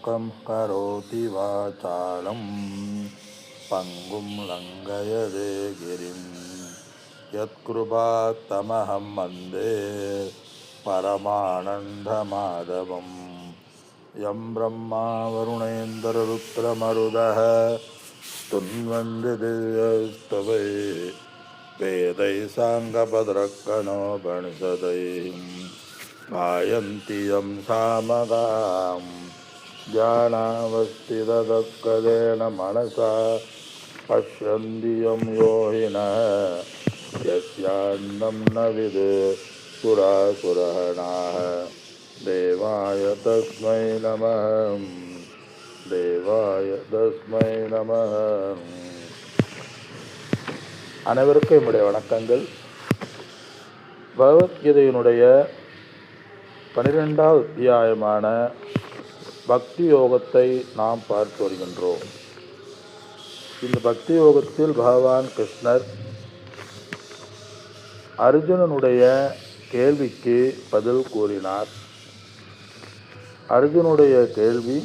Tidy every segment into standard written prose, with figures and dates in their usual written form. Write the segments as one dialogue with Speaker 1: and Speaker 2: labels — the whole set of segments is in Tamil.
Speaker 1: மூகம் கரோதி வாசாலம் பங்கும் லங்கயதே கிரிம் யத்கிருபாத்தமஹம் வந்தே பரமானந்தமாதவம் யம் பிரம்மா வருணேந்திரருத்ரமருதः துன்வந்தி திவ்யஸ்தவை வேதை சாங்கபத்ரக்கணோபனிஷதை காயந்தி யம் சாமகாம் ஞானாவஸ்திததத்கதேன மனசா பஷ்யந்தி யம் யோகினः யஸ்யான்னம் ந விதுः சுராசுரகணாः தேவாய தஸ்மை நமः தேவாய தஸ்மை நமः. அனைவருக்கும் என்னுடைய வணக்கங்கள். பகவத்கீதையினுடைய 12வது அத்தியாயமான பக்தி யோகத்தை நாம் பார்த்து வருகின்றோம். இந்த பக்தி யோகத்தில் பகவான் கிருஷ்ணர் அர்ஜுனனுடைய கேள்விக்கு பதில் கூறினார். அர்ஜுனுடைய கேள்வி,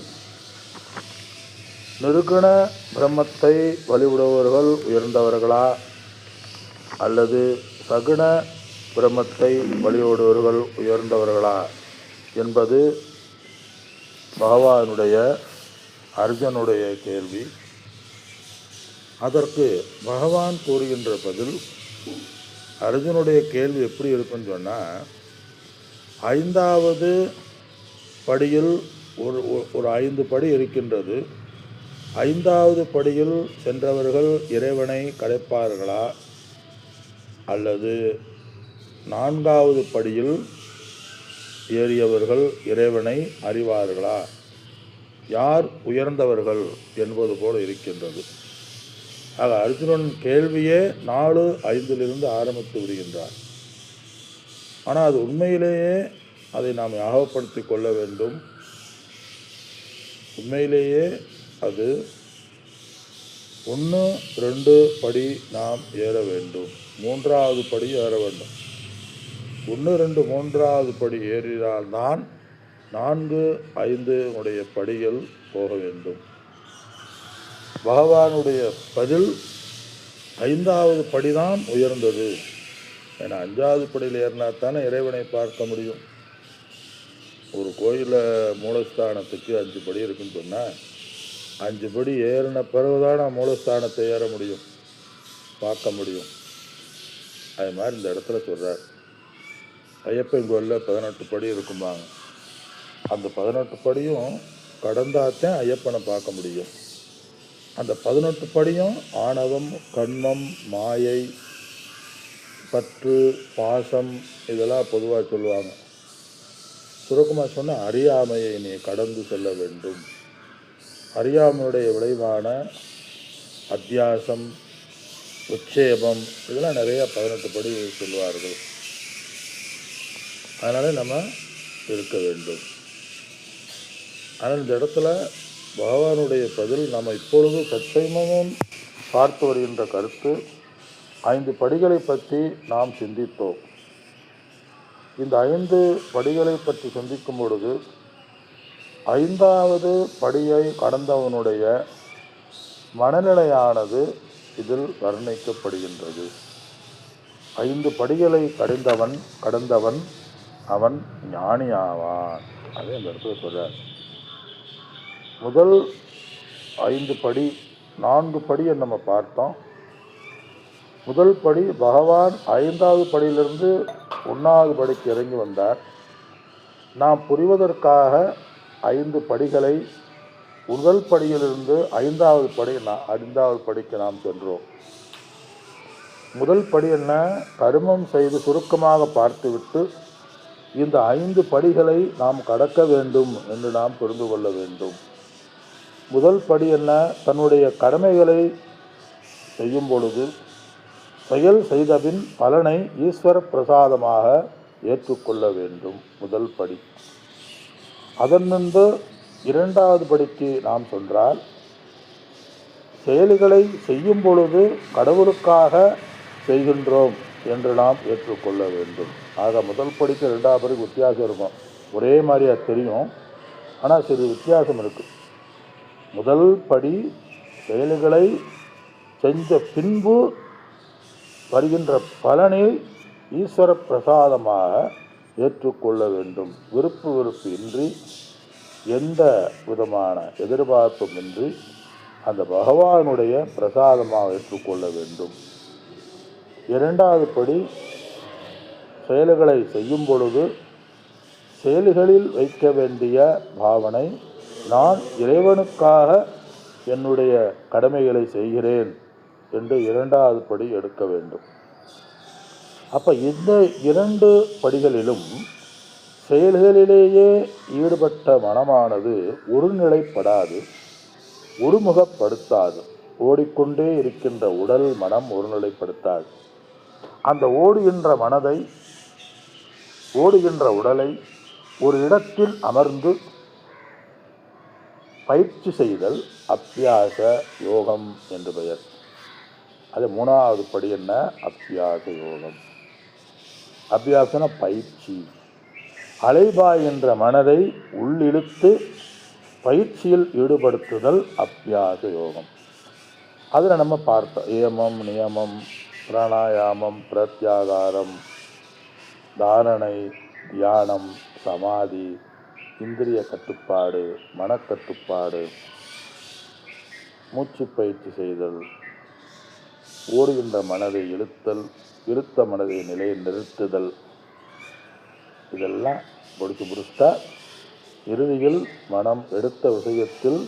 Speaker 1: நிர்குண பிரம்மத்தை வழிபடுபவர்கள் உயர்ந்தவர்களா அல்லது சகுண பிரம்மத்தை வழிபடுபவர்கள் உயர்ந்தவர்களா என்பது பகவானுடைய அர்ஜுனுடைய கேள்வி. அதற்கு பகவான் கூறுகின்ற பதில், அர்ஜுனுடைய கேள்வி எப்படி இருக்குன்னு சொன்னால், 5வது படியில் ஒரு 5 படி இருக்கின்றது. 5வது படியில் சென்றவர்கள் இறைவனை கிடைப்பார்களா அல்லது 4வது படியில் ஏறியவர்கள் இறைவனை அறிவார்களா, யார் உயர்ந்தவர்கள் என்பது போல இருக்கின்றது. ஆக அர்ஜுனன் கேள்வியே 4:5 ஆரம்பித்து விடுகின்றார். ஆனால் அது உண்மையிலேயே அதை நாம் ஞாபகப்படுத்தி கொள்ள வேண்டும். உண்மையிலேயே அது 1, 2 படி நாம் ஏற வேண்டும், 3வது படி ஏற வேண்டும். 1, 2, 3வது படி ஏறினால்தான் 4, 5 உடைய படிகள் போக வேண்டும். பகவானுடைய பதில் 5வது படிதான் உயர்ந்தது. ஏன்னா 5வது படியில் ஏறினா தானே இறைவனை பார்க்க முடியும். ஒரு கோயிலில் மூலஸ்தானத்துக்கு 5 படி இருக்குன்னு சொன்னால் 5 படி ஏறின பிறகுதான் நான் மூலஸ்தானத்தை ஏற முடியும், பார்க்க முடியும். அது மாதிரி இந்த இடத்துல சொல்கிறார், ஐயப்பன் கோயிலில் 18 படி இருக்கும்பாங்க. அந்த 18 படியும் கடந்தாத்தான் ஐயப்பனை பார்க்க முடியும். அந்த 18 படியும் ஆணவம், கண்மம், மாயை, பற்று, பாசம் இதெல்லாம் பொதுவாக சொல்லுவாங்க. சுருக்கமாக சொன்னால் அறியாமையை நீ கடந்து செல்ல வேண்டும். அறியாமையுடைய விளைவான அத்தியாசம், உட்சேபம் இதெல்லாம் நிறைய 18 படி சொல்லுவார்கள். அதனால் நம்ம இருக்க வேண்டும். ஆனால் இந்த இடத்துல பகவானுடைய பதில் நம்ம இப்பொழுது சச்சைமமும் பார்த்து வருகின்ற கருத்து, 5 படிகளை பற்றி நாம் சிந்தித்தோம். இந்த 5 படிகளை பற்றி சிந்திக்கும் பொழுது 5வது படியை கடந்தவனுடைய மனநிலையானது இதில் வர்ணிக்கப்படுகின்றது. 5 படிகளை கடந்தவன் அவன் ஞானியாவான். அதே அந்த இடத்துல சொல்றார். முதல் 5 படி, 4 படியை நம்ம பார்த்தோம். முதல் படி பகவான் 5வது படியிலிருந்து 1வது படிக்கு இறங்கி வந்தார். நாம் புரிவதற்காக 5 படிகளை முதல் படியிலிருந்து 5வது படிக்கு நாம் சென்றோம். முதல் படி என்ன? கர்மம் செய்து சுருக்கமாக பார்த்துவிட்டு இந்த 5 படிகளை நாம் கடக்க வேண்டும் என்று நாம் புரிந்து கொள்ள வேண்டும். முதல் படி என்ன? தன்னுடைய கடமைகளை செய்யும் பொழுது செயல் செய்தபின் பலனை ஈஸ்வர பிரசாதமாக ஏற்றுக்கொள்ள வேண்டும். முதல் படி. அதன்பின்பு 2வது படிக்கு நாம் சென்றால், செயல்களை செய்யும் பொழுது கடவுளுக்காக செய்கின்றோம் என்று நாம் ஏற்றுக்கொள்ள வேண்டும். ஆக முதல் படிக்கு 2வது படிக்கு வித்தியாசம் இருக்கும். ஒரே மாதிரியாக தெரியும். ஆனால் சிறு வித்தியாசம் இருக்குது. முதல் படி செயல்களை செஞ்ச பின்பு வருகின்ற பலனை ஈஸ்வர பிரசாதமாக ஏற்றுக்கொள்ள வேண்டும். விருப்பு வெறுப்பு இன்றி, எந்த விதமான எதிர்பார்ப்பும் இன்றி அந்த பகவானுடைய பிரசாதமாக ஏற்றுக்கொள்ள வேண்டும். இரண்டாவது படி, செயல்களை செய்யும் பொழுது செயல்களில் வைக்க வேண்டிய பாவனை, நான் இறைவனுக்காக என்னுடைய கடமைகளை செய்கிறேன் என்று இரண்டாவது படி எடுக்க வேண்டும். அப்போ இந்த இரண்டு படிகளிலும் செயல்களிலேயே ஈடுபட்ட மனமானது ஒருநிலைப்படாது, ஒருமுகப்படுத்தாது. ஓடிக்கொண்டே இருக்கின்ற உடல் மனம் ஒருநிலைப்படுத்தாது. அந்த ஓடுகின்ற மனதை, ஓடுகின்ற உடலை ஒரு இடத்தில் அமர்ந்து பயிற்சி செய்தல் அபியாச யோகம் என்று பெயர். அது மூணாவது படி. என்ன அபியாச யோகம்? அபியாசன பயிற்சி. அலைபாய்கின்ற மனதை உள்ளிழுத்து பயிற்சியில் ஈடுபடுத்துதல் அபியாச யோகம். அதில் நம்ம பார்த்தோம், ஏமம், நியமம், பிராணாயாமம், பிரத்யாகாரம், தாரணை, தியானம், சமாதி, இந்திரிய கட்டுப்பாடு, மனக்கட்டுப்பாடு, மூச்சு பயிற்சி செய்தல், ஓடுகின்ற மனதை இழுத்தல், இழுத்த மனதை நிலையை நிறுத்துதல், இதெல்லாம் முடிச்சுட்டா இறுதியில் மனம் எடுத்த விஷயத்தில்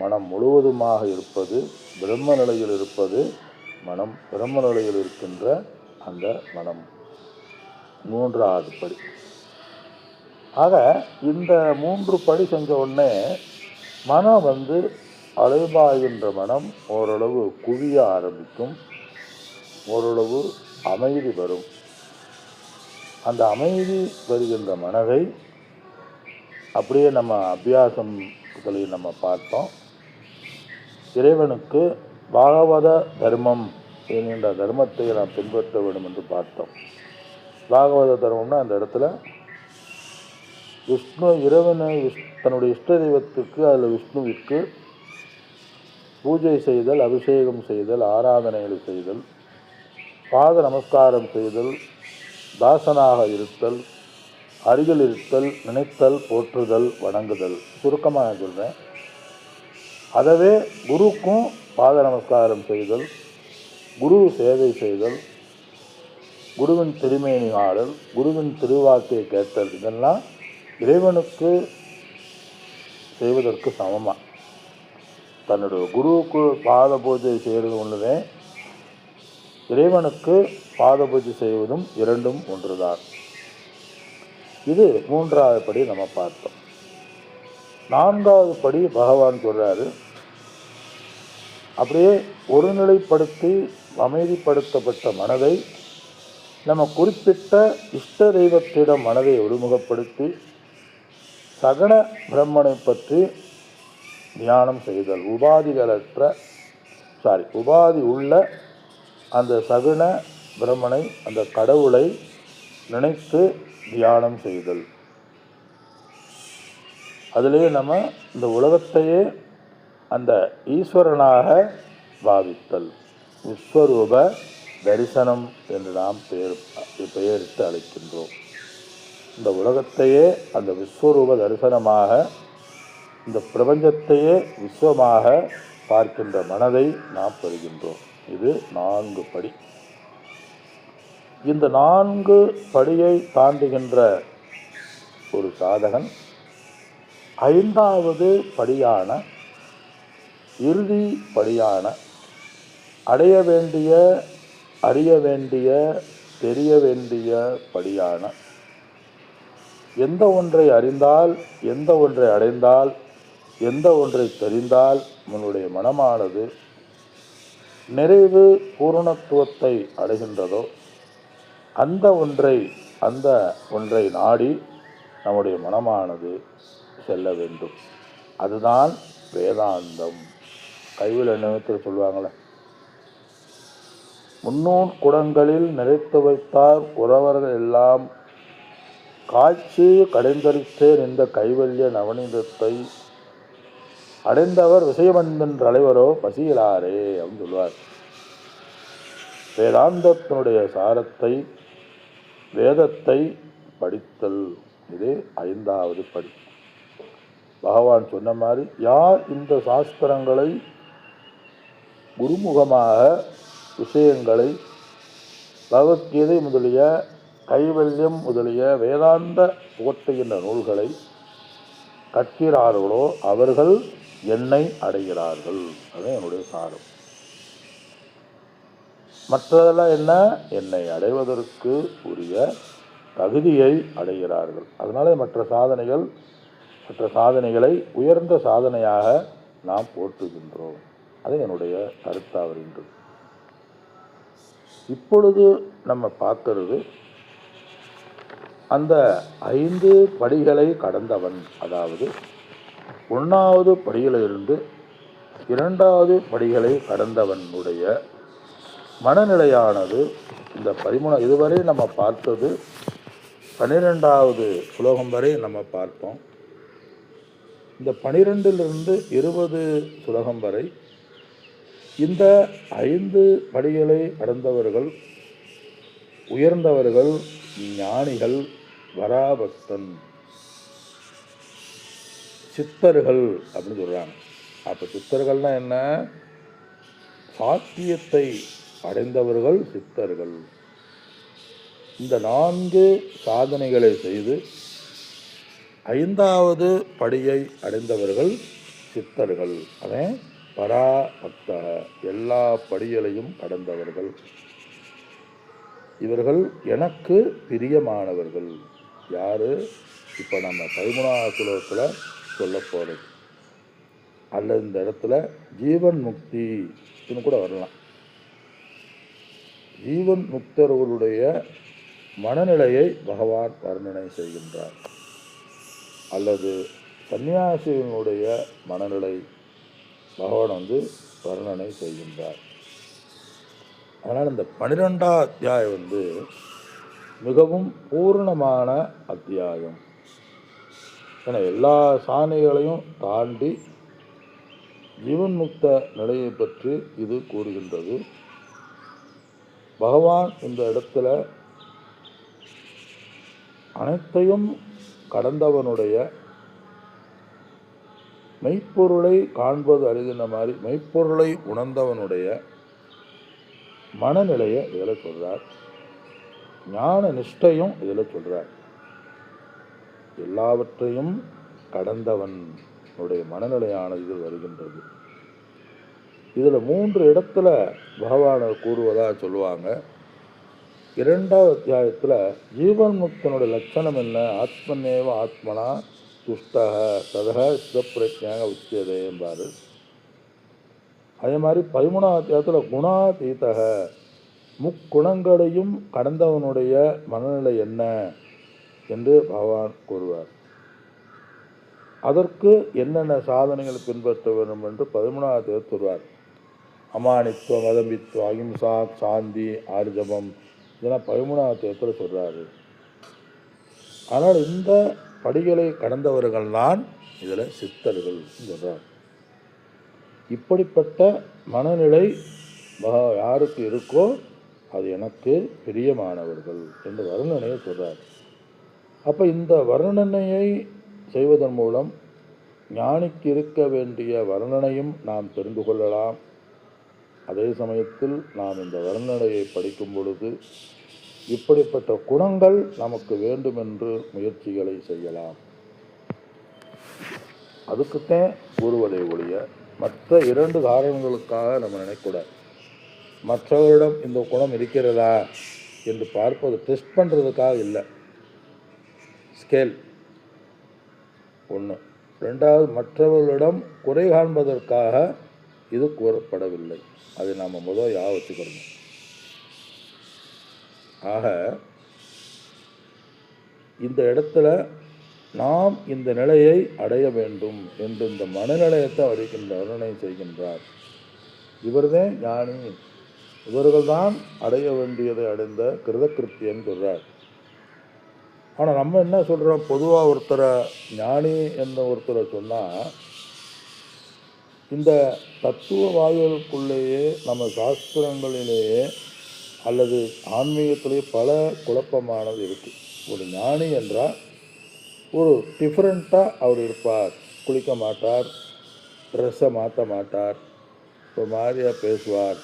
Speaker 1: மனம் முழுவதுமாக இருப்பது, பிரம்ம நிலையில் இருப்பது, மனம் பிரம்ம நிலையில் இருக்கின்ற அந்த மனம். மூன்றாவது படி. ஆக இந்த 3 படி செஞ்ச உடனே மனம் அலைபாய்கின்ற மனம் ஓரளவு குவிய ஆரம்பிக்கும், ஓரளவு அமைதி வரும். அந்த அமைதி வருகின்ற மனதை அப்படியே நம்ம அபியாசங்களில் நம்ம பார்த்தோம். இறைவனுக்கு பாகவத தர்மம் என்கின்ற தர்மத்தை நாம் பின்பற்ற வேண்டும் என்று பார்த்தோம். பாகவத தர்மம்னா அந்த இடத்துல விஷ்ணு, இறைவனை தன்னுடைய இஷ்ட தெய்வத்துக்கு, அதில் விஷ்ணுவிற்கு பூஜை செய்தல், அபிஷேகம் செய்தல், ஆராதனைகள் செய்தல், பாத நமஸ்காரம் செய்தல், தாசனாக இருத்தல், அருகில் இருத்தல், நினைத்தல், போற்றுதல், வணங்குதல். சுருக்கமாக சொல்கிறேன். அதவே குருக்கும் பாத நமஸ்காரம் செய்தல், குரு சேவை செய்தல், குருவின் திருமேனி ஆடல், குருவின் திருவாக்கை கேட்டல், இதெல்லாம் இறைவனுக்கு செய்வதற்கு சமமாக. தன்னுடைய குருவுக்கு பாத பூஜை செய்கிறது ஒன்றுவே, இறைவனுக்கு பாத பூஜை செய்வதும் இரண்டும் ஒன்றுதான். இது மூன்றாவது படி நம்ம பார்த்தோம். நான்காவது படி பகவான் சொல்றாரு, அப்படியே ஒருநிலைப்படுத்தி அமைதிப்படுத்தப்பட்ட மனதை நம்ம குறிப்பிட்ட இஷ்ட தெய்வத்திடம் மனதை ஒருமுகப்படுத்தி சகன பிரம்மனை பற்றி தியானம் செய்தல். உபாதி உள்ள அந்த சகுன பிரம்மனை, அந்த கடவுளை நினைத்து தியானம் செய்தல். அதிலே நம்ம இந்த உலகத்தையே அந்த ஈஸ்வரனாக பாவித்தல். விஸ்வரூப தரிசனம் என்று நாம் பெயரிட்டு அழைக்கின்றோம். இந்த உலகத்தையே அந்த விஸ்வரூப தரிசனமாக, இந்த பிரபஞ்சத்தையே விஸ்வமாக பார்க்கின்ற மனதை நாம் பெறுகின்றோம். இது 4 படி. இந்த 4 படியை தாண்டுகின்ற ஒரு சாதகன் 5வது படியான, இறுதி படியான, அடைய வேண்டிய, அறிய வேண்டிய, தெரிய வேண்டிய படியான, எந்த ஒன்றை அறிந்தால், எந்த ஒன்றை அடைந்தால், எந்த ஒன்றை தெரிந்தால் உன்னுடைய மனமானது நிறைவு பூரணத்துவத்தை அடைகின்றதோ அந்த ஒன்றை நாடி நம்முடைய மனமானது செல்ல வேண்டும். அதுதான் வேதாந்தம். கைவில் நினைத்து சொல்லுவாங்களே, முன்னூர் குடங்களில் நிறைத்து வைத்தார் உறவர்கள் எல்லாம் காய்ச்சி கடைந்தரித்தேன் இந்த கைவல்ய நவநீதத்தை அடைந்தவர் விஷயமந்தென்று அலைவரோ பசியிலாரே அப்படின்னு சொல்லுவார். வேதாந்தத்தினுடைய சாரத்தை, வேதத்தை படித்தல், இது 5வது படி. பகவான் சொன்ன மாதிரி யார் இந்த சாஸ்திரங்களை குருமுகமாக விஷயங்களை பகவத்கீதை முதலிய கைவல்யம் முதலிய வேதாந்த போற்றுகின்ற நூல்களை கற்கிறார்களோ அவர்கள் என்னை அடைகிறார்கள். அதுதான் என்னுடைய சாரம். மற்றதெல்லாம் என்ன? என்னை அடைவதற்கு உரிய தகுதியை அடைகிறார்கள். அதனால மற்ற சாதனைகளை உயர்ந்த சாதனையாக நாம் போற்றுகின்றோம். அது என்னுடைய கருத்தாக வருகின்றது. இப்பொழுது நம்ம பார்க்கிறது அந்த 5 படிகளை கடந்தவன், அதாவது 1வது படியிலிருந்து 2வது படிகளை கடந்தவனுடைய மனநிலையானது இந்த 13 இதுவரை நம்ம பார்த்தது 12வது ஸ்லோகம் வரை நம்ம பார்த்தோம். இந்த 12லிருந்து 20 ஸ்லோகம் வரை இந்த 5 படிகளை கடந்தவர்கள் உயர்ந்தவர்கள், ஞானிகள், வராபக்தன், சித்தர்கள் அப்படின்னு சொல்கிறாங்க. அப்போ சித்தர்கள்னா என்ன? சாத்தியத்தை அடைந்தவர்கள் சித்தர்கள். இந்த 4 சாதனைகளை செய்து 5வது படியை அடைந்தவர்கள் சித்தர்கள். அதே பராபக்த, எல்லா படிகளையும் கடந்தவர்கள். இவர்கள் எனக்கு பிரியமானவர்கள். யாரு? இப்போ நம்ம 13வது ஸ்லோகத்தில் சொல்ல போகிறது. அல்லது இந்த இடத்துல ஜீவன் முக்தின்னு கூட வரலாம். ஜீவன் முக்தர்களுடைய மனநிலையை பகவான் வர்ணனை செய்கின்றார். அல்லது சன்னியாசிகளுடைய மனநிலை பகவான் வர்ணனை செய்கின்றார். அதனால் இந்த 12வது அத்தியாயம் மிகவும் பூர்ணமான அத்தியாயம். ஏன்னா எல்லா சாதனைகளையும் தாண்டி ஜீவன் முக்த நிலையை பற்றி இது கூறுகின்றது. பகவான் இந்த இடத்துல அனைத்தையும் கடந்தவனுடைய மெய்ப்பொருளை காண்பது அறிகின்ற மாதிரி மெய்ப்பொருளை உணர்ந்தவனுடைய மனநிலையை இதில் சொல்றார். ஞான நிஷ்டையும் இதில் சொல்றார். எல்லாவற்றையும் கடந்தவனுடைய மனநிலையானது இது வருகின்றது. இதில் 3 இடத்துல பகவானை கூறுவதாக சொல்லுவாங்க. 2வது அத்தியாயத்தில் ஜீவன் முக்தனுடைய லட்சணம் என்ன? ஆத்மநேவ ஆத்மனா துஷ்டக ததக சிதப்பிரஜாக உச்சியதே என்பார். அதே மாதிரி 13வது அத்தியாயத்தில் குணாதீதக, முக்குணங்களையும் கடந்தவனுடைய மனநிலை என்ன என்று பகவான் கூறுவார். அதற்கு என்னென்ன சாதனைகளை பின்பற்ற வேண்டும் என்று 13வது அத்தியாயத்தில் சொல்வார். அமானித்துவம், அதம்பித்துவம், அகிம்சா, சாந்தி, ஆர்ஜவம், இதெல்லாம் 13வது அத்தியாயத்தில் சொல்கிறாரு. ஆனால் இந்த படிகளை கடந்தவர்கள் தான் இதில் சித்தர்கள் சொல்கிறார். இப்படிப்பட்ட மனநிலை யாருக்கு இருக்கோ அது எனக்கு பிரியமானவர்கள் என்று வர்ணனையை சொல்கிறார். அப்போ இந்த வர்ணனையை செய்வதன் மூலம் ஞானிக்கு இருக்க வேண்டிய வர்ணனையும் நாம் தெரிந்து கொள்ளலாம். அதே சமயத்தில் நாம் இந்த வர்ணனையை படிக்கும் பொழுது இப்படிப்பட்ட குணங்கள் நமக்கு வேண்டும் என்று முயற்சிகளை செய்யலாம். அதுக்குத்தான் கூறுவதை ஒழிய மற்ற 2 காரணங்களுக்காக நம்ம நினைக்கூடாது. மற்றவரிடம் இந்த குணம் இருக்கிறதா என்று பார்ப்பது டெஸ்ட் பண்ணுறதுக்காக இல்லை. ஸ்கேல் 1. 2வது, மற்றவர்களிடம் குறை காண்பதற்காக இது கூறப்படவில்லை. அதை நாம் முதல் வச்சுக்கணும். ஆக இந்த இடத்துல நாம் இந்த நிலையை அடைய வேண்டும் என்று இந்த மனநிலையத்தை வர்ணனை செய்கின்றார். இவர்தான் ஞானி, இவர்கள்தான் அடைய வேண்டியதை அடைந்த கிருதகிருத்தியன் சொல்றார். ஆனால் நம்ம என்ன சொல்கிறோம், பொதுவாக ஒருத்தரை ஞானி என்ற ஒருத்தரை சொன்னால் இந்த தத்துவவாதிகளுக்குள்ளேயே நம்ம சாஸ்திரங்களிலேயே அல்லது ஆன்மீகத்திலேயே பல குழப்பமானது இருக்குது. ஒரு ஞானி என்றால் ஒரு டிஃப்ரெண்ட்டாக அவர் இருப்பார். குளிக்க மாட்டார், ட்ரெஸ்ஸை மாற்ற மாட்டார், ஒரு மாதிரியாக பேசுவார்,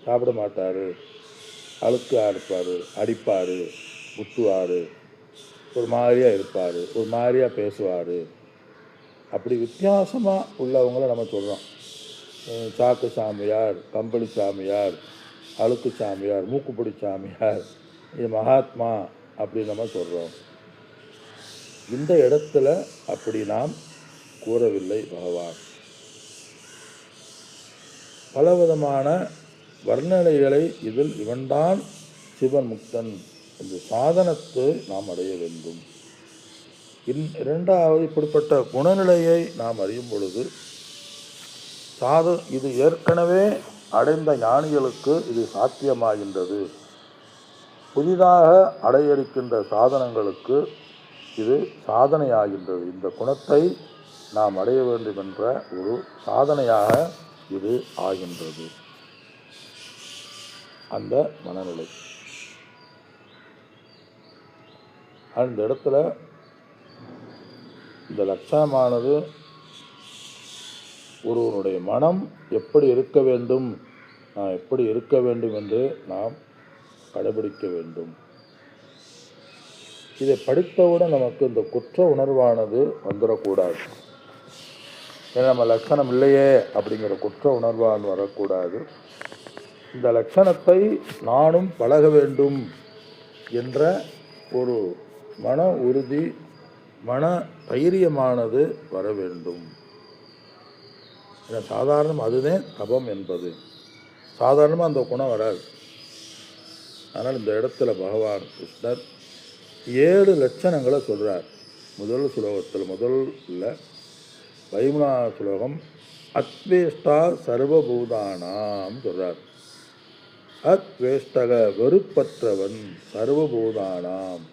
Speaker 1: சாப்பிட மாட்டார், அழுக்காக இருப்பார், அடிப்பார், குத்துவார், ஒரு மாதிரியாக இருப்பார், ஒரு மாதிரியாக பேசுவார். அப்படி வித்தியாசமாக உள்ளவங்கள நம்ம சொல்கிறோம். சாக்கு சாமியார், கம்பளி சாமியார், அழுக்கு சாமியார், மூக்குப்பிடி சாமியார், இது மகாத்மா அப்படின்னு நம்ம சொல்கிறோம். இந்த இடத்துல அப்படி நாம் கூறவில்லை பகவான். பலவிதமான வர்ணனைகளை இதில் இவன்தான் சிவன் முக்தன் என்ற சாதனத்தை நாம் அடைய வேண்டும். இரண்டாவது, இப்படிப்பட்ட குணநிலையை நாம் அறியும் பொழுது இது ஏற்கனவே அடைந்த ஞானிகளுக்கு இது சாத்தியமாகின்றது. புதிதாக அடைய இருக்கின்ற சாதனங்களுக்கு இது சாதனையாகின்றது. இந்த குணத்தை நாம் அடைய வேண்டும் என்ற ஒரு சாதனையாக இது ஆகின்றது. அந்த மனநிலை அந்த இடத்துல இந்த லட்சணமானது ஒருவனுடைய மனம் எப்படி இருக்க வேண்டும், நாம் எப்படி இருக்க வேண்டும் என்று நாம் கடைபிடிக்க வேண்டும். இதை படித்தவுடன் நமக்கு இந்த குற்ற உணர்வானது வந்துடக்கூடாது. ஏன்னா நம்ம லட்சணம் இல்லையே அப்படிங்கிற குற்ற உணர்வானது வரக்கூடாது. இந்த லட்சணத்தை நானும் பழக வேண்டும் என்ற ஒரு மன உறுதி, மன தைரியமானது வர வேண்டும். சாதாரணம் அதுதான் தபம் என்பது. சாதாரணமாக அந்த குணம் வராது. ஆனால் இந்த இடத்துல பகவான் கிருஷ்ணர் 7 லட்சணங்களை சொல்கிறார். முதல் ஸ்லோகத்தில் முதல்ல 13வது ஸ்லோகம் அத்வேஷ்டா சர்வபூதானாம் சொல்கிறார். அத்வேஷ்டக வெறுப்பற்றவன், சர்வபூதானாம்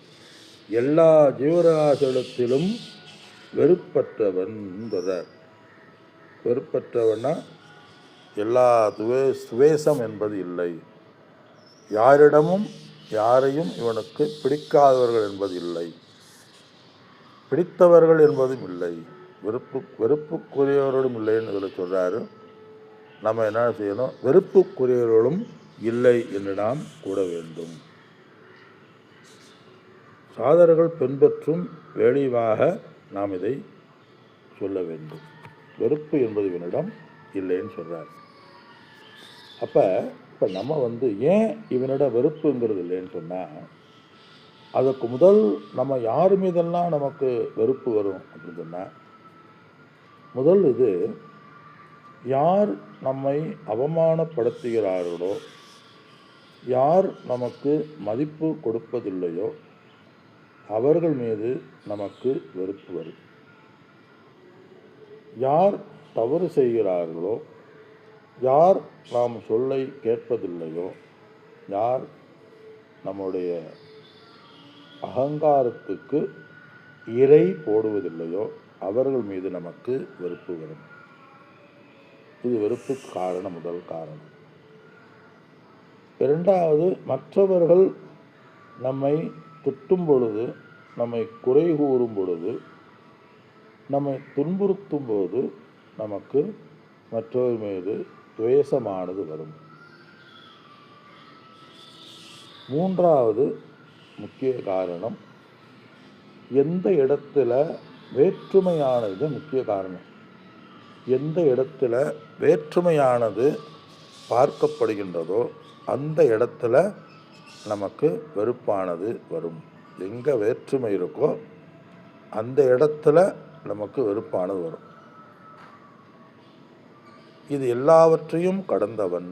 Speaker 1: எல்லா ஜீவராசிகளிடத்திலும் வெறுப்பற்றவன் சொல்கிறார். வெறுப்பற்றவன்னா எல்லா துவேஷம் என்பது இல்லை. யாரிடமும் யாரையும் இவனுக்கு பிடிக்காதவர்கள் என்பது இல்லை, பிடித்தவர்கள் என்பதும் இல்லை, வெறுப்புக்குரியவர்களும் இல்லைன்னு இதில் சொல்கிறாரு. நம்ம என்ன செய்யணும், வெறுப்புக்குரியவர்களும் இல்லை என்று நாம் கூட வேண்டும். சாதர்கள் பின்பற்றும் வேளிவாக நாம் இதை சொல்ல வேண்டும். வெறுப்பு என்பது இவனிடம் இல்லைன்னு சொல்கிறார். அப்போ நம்ம ஏன் இவனிடம் வெறுப்புங்கிறது இல்லைன்னு சொன்னால், அதுக்கு முதல் நம்ம யார் மீதெல்லாம் நமக்கு வெறுப்பு வரும் அப்படின்னு சொன்னால், முதல் இது யார் நம்மை அவமானப்படுத்துகிறார்களோ, யார் நமக்கு மதிப்பு கொடுப்பதில்லையோ அவர்கள் மீது நமக்கு வெறுப்பு வரும். யார் தவறு செய்கிறார்களோ, யார் நாம் சொல்லை கேட்பதில்லையோ, யார் நம்முடைய அகங்காரத்துக்கு இறை போடுவதில்லையோ அவர்கள் மீது நமக்கு வெறுப்பு வரும். இது வெறுப்புக்கு காரணம், முதல் காரணம். இரண்டாவது, மற்றவர்கள் நம்மை திட்டும் பொழுது, நம்மை குறை கூறும் பொழுது, நம்மை துன்புறுத்தும் போது நமக்கு மற்றவர் மீது துவேஷமானது வரும். மூன்றாவது முக்கிய காரணம், எந்த இடத்துல வேற்றுமையானது முக்கிய காரணம். எந்த இடத்துல வேற்றுமையானது பார்க்கப்படுகின்றதோ அந்த இடத்துல நமக்கு வெறுப்பானது வரும். எங்கே வேற்றுமை இருக்கோ அந்த இடத்துல நமக்கு வெறுப்பானது வரும். இது எல்லாவற்றையும் கடந்தவன்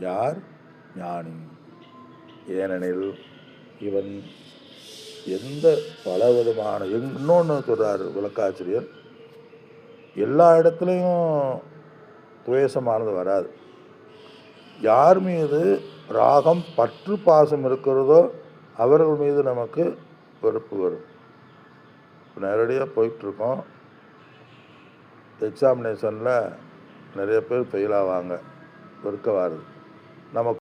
Speaker 1: யார்? ஞானி. ஏனெனில் இவன் எந்த பலவிதமான இன்னொன்று சொல்கிறார் விளக்காசிரியர், எல்லா இடத்துலையும் துவேஷமானது வராது. யார் மீது ராகம் பற்று பாசம் இருக்கிறதோ அவர்கள் மீது நமக்கு வெறுப்பு வரும். நேரடியாக போயிட்டுருக்கோம். எக்ஸாமினேஷனில் நிறைய பேர் ஃபெயில் ஆவாங்க, வெறுக்க வருது. நம்ம